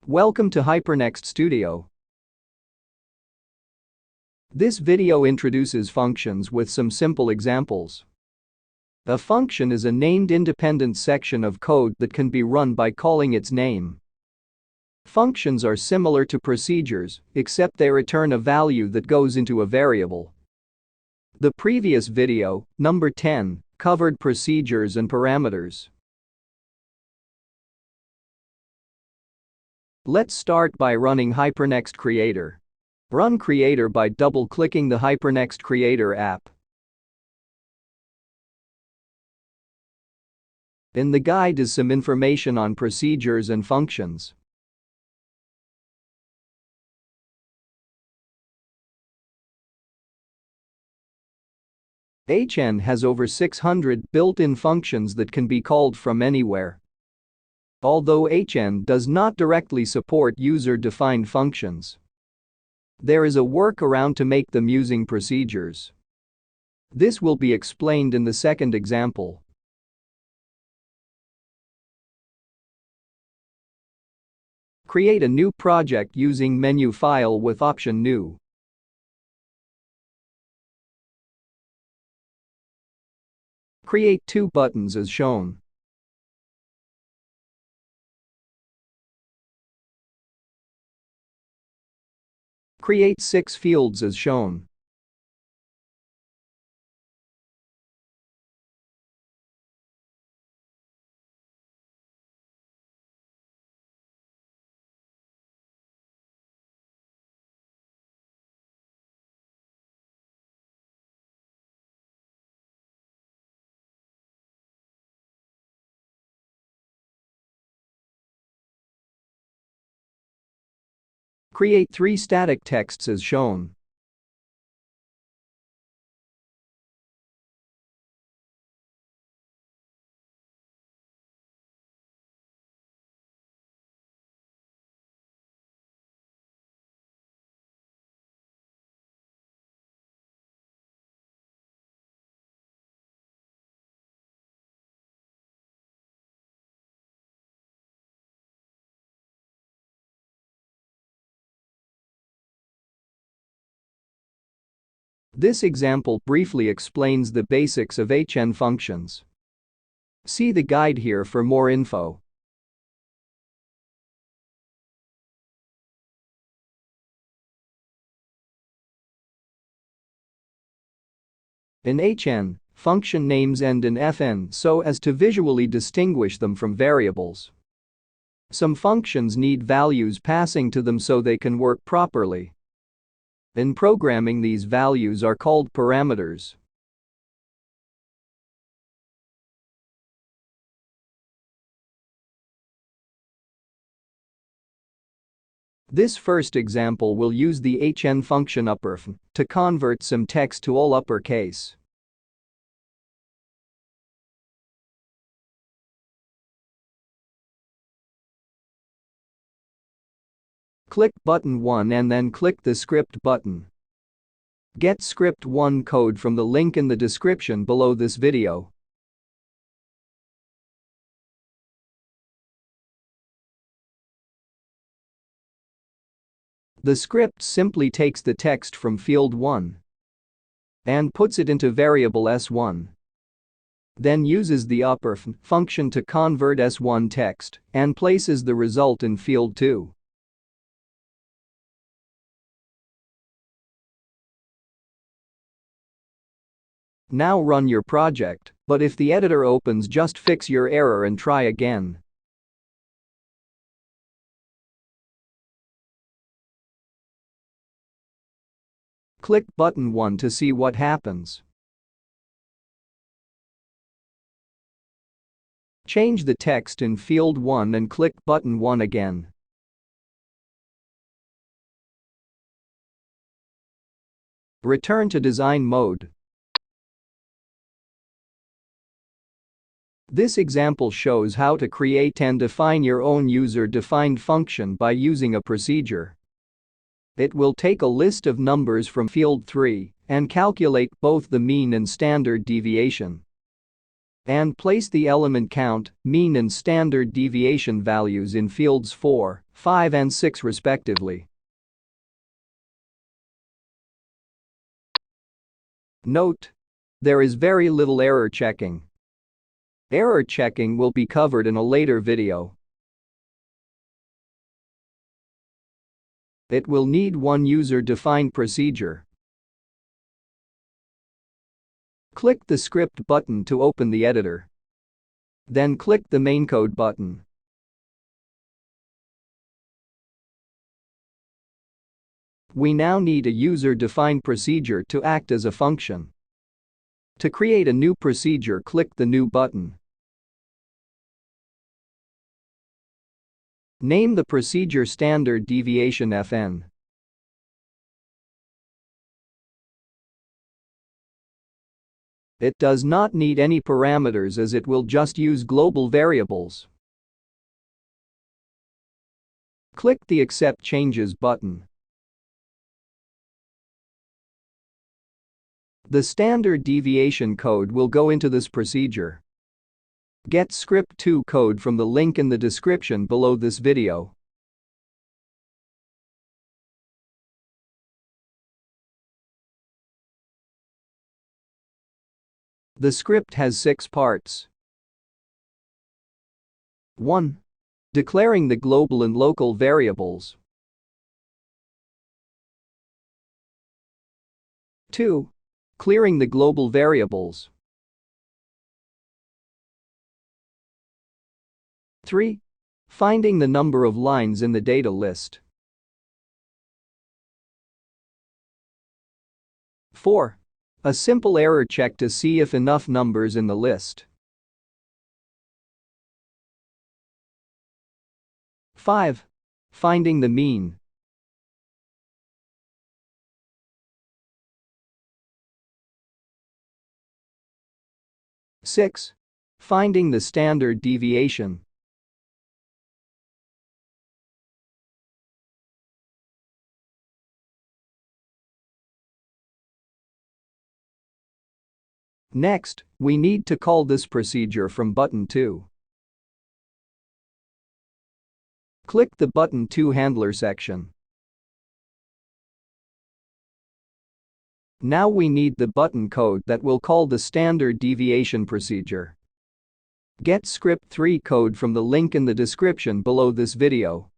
Welcome to HyperNext Studio. This video introduces functions with some simple examples. A function is a named independent section of code that can be run by calling its name. Functions are similar to procedures, except they return a value that goes into a variable. The previous video, number 10, covered procedures and parameters. Let's start by running HyperNext Creator. Run Creator by double-clicking the HyperNext Creator app. In the guide is some information on procedures and functions. HN has over 600 built-in functions that can be called from anywhere. Although HN does not directly support user-defined functions, there is a workaround to make them using procedures. This will be explained in the second example. Create a new project using menu file with option New. Create 2 buttons as shown. Create 6 fields as shown. Create 3 static texts as shown. This example briefly explains the basics of HN functions. See the guide here for more info. In HN, function names end in FN so as to visually distinguish them from variables. Some functions need values passing to them so they can work properly. In programming, these values are called parameters. This first example will use the HN function upperf to convert some text to all uppercase. Click button 1 and then click the script button. Get script 1 code from the link in the description below this video. The script simply takes the text from field 1 and puts it into variable S1. Then uses the upperf function to convert S1 text and places the result in field 2. Now run your project, but if the editor opens, just fix your error and try again. Click button 1 to see what happens. Change the text in field 1 and click button 1 again. Return to design mode. This example shows how to create and define your own user-defined function by using a procedure. It will take a list of numbers from field 3 and calculate both the mean and standard deviation. And place the element count, mean and standard deviation values in fields 4, 5 and 6 respectively. Note: there is very little error checking. Error checking will be covered in a later video. It will need one user-defined procedure. Click the script button to open the editor. Then click the main code button. We now need a user-defined procedure to act as a function. To create a new procedure, click the New button. Name the procedure standard deviation FN. It does not need any parameters as it will just use global variables. Click the Accept Changes button. The standard deviation code will go into this procedure. Get script 2 code from the link in the description below this video. The script has 6 parts. 1. Declaring the global and local variables. 2. Clearing the global variables. 3. Finding the number of lines in the data list. 4. A simple error check to see if enough numbers in the list. 5. Finding the mean. 6. Finding the standard deviation. Next, we need to call this procedure from button 2. Click the button 2 handler section. Now we need the button code that will call the standard deviation procedure. Get script 3 code from the link in the description below this video.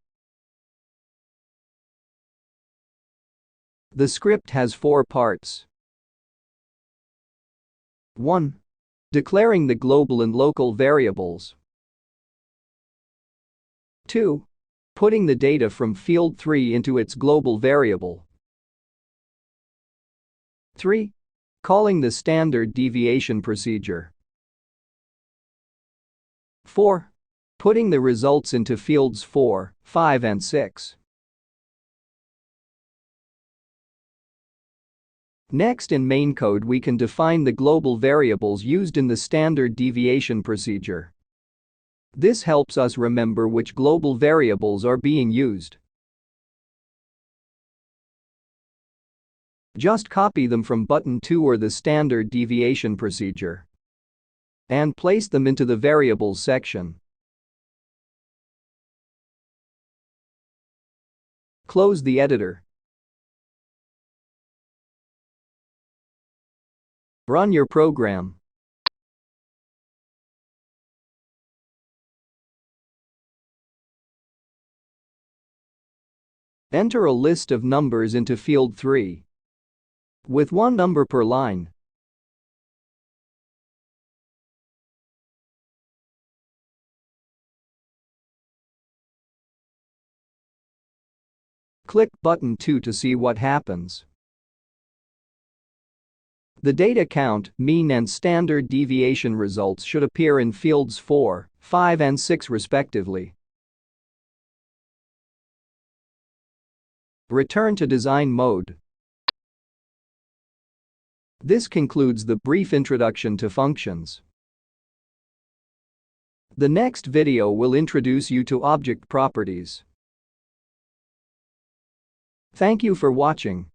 The script has 4 parts. 1. Declaring the global and local variables. 2. Putting the data from field 3 into its global variable. 3. Calling the standard deviation procedure. 4. Putting the results into fields 4, 5 and 6. Next, in main code we can define the global variables used in the standard deviation procedure. This helps us remember which global variables are being used. Just copy them from button 2 or the standard deviation procedure and place them into the variables section. Close the editor. Run your program. Enter a list of numbers into field 3 with 1 number per line. Click button 2 to see what happens. The data count, mean and standard deviation results should appear in fields 4, 5 and 6 respectively. Return to design mode. This concludes the brief introduction to functions. The next video will introduce you to object properties. Thank you for watching.